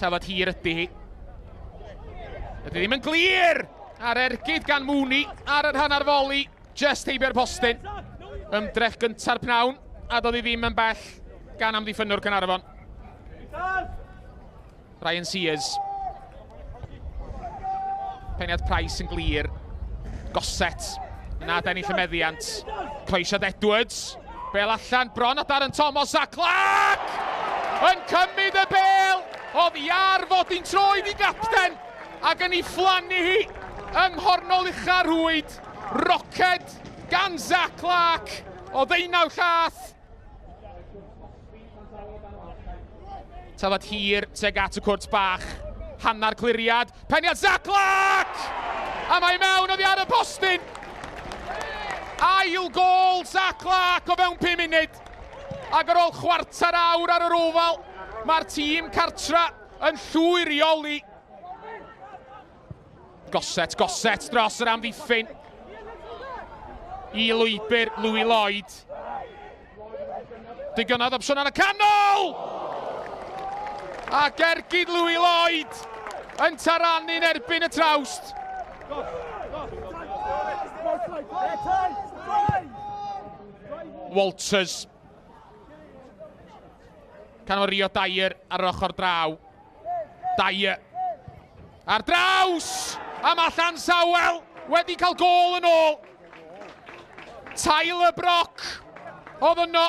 Tafod hir ydy hi. Ydy ddim yn glir ar ergyd gan Mwni ar yr hanner foli. Just heibio'r postyn. Ymdrech gynta'r pnawn a doedd hi ddim yn bell gan amddiffynwr Caernarfon. Ryan Sears. Peniad Price yn glir. Goset. Yna Denny Llymeddiant. Cloesiad Edwards. Bel allan, bron a Darren Thomas a Clark! Yn cymryd y bel! Oedd hi ar fod hi'n troed i gapten ac yn ei phlannu hi yng nghornol ucha'r rwyd. Roced gan Zach Clark o 19 llath. Tafod hir teg at y cwrt bach. Hannar cliriad. Peniad Zach Clark! A mae mewn oddi ar y postyn. Ail gol Zach Clark o fewn 5 munud. Ac ar ôl chwarter awr ar yr ofal, mae'r tîm cartra yn llwyrioli. Goset dros yr amddiffyn. I lwybr Louis Lloyd. Digonedd opsiwn ar y canol! Ac ergyd Louis Lloyd yn tarannu'n erbyn y trawst. Walters. Canol Rio Dyer ar yr ochr draw. Dyer. Ar draws! A mae Llansawel wedi cael gol yn ôl. Tyler Brock oedd yno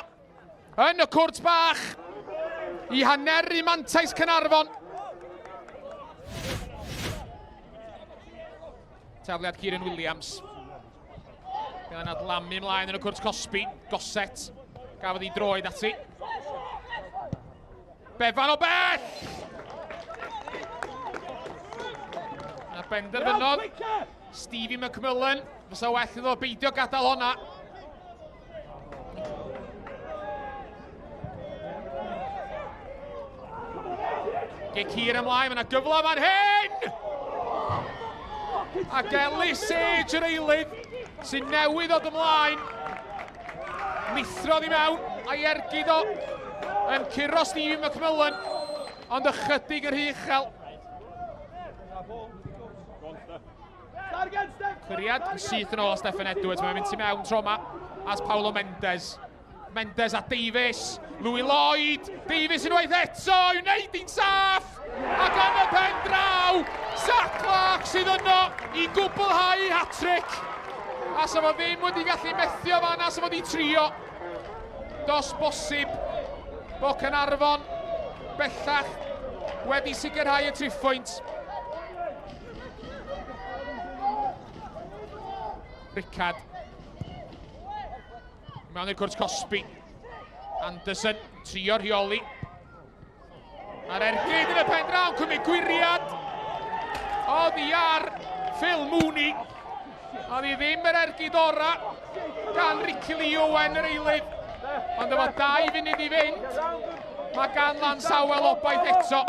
yn y cwrt bach i haneru mantais Caernarfon. Tafliad Kieran Williams. Bydd yna dlamu ymlaen yn y cwrt Cosby. Goset. Gafodd ei droed ati. Befan o bell! A benderfynodd Stevie McMillan. Fysa well iddo beidio gadael honna. Gic hir ymlaen, mae yna gyfle fan hyn! Ac Ellis Sage yr eilydd sy'n newydd ddod ymlaen. Mithrodd i mewn a'i ergyd o yn curo Stevie McMillan, ond ychydig yr uchel. Cliriad yn syth yn ôl a Stephen Edwards, mae'n mynd i mewn tro yma as Paulo Mendes. Mendes a Davies, Louis Lloyd, Davies unwaith eto, i'w wneud hi'n saff! Ac am y pen draw, Zach Clark sydd yno i gwblhau hat-trick. A sa fo ddim wedi gallu methio fanna, sa fo wedi trio. Dos bosib bod Caernarfon bellach wedi sicrhau y triffwynt. Ricard. Mewn i'r cwrt Cosby. Anderson, trio rheoli. Mae'r ergyd yn y pen draw, cymryd gwiriad. Oedd hi ar Phil Mooney. Oedd hi ddim yr ergyd ora gan Ricky Lee Owen yr eilydd. Ond efo 2 funud i fynd, mae gan Llansawel obaith eto.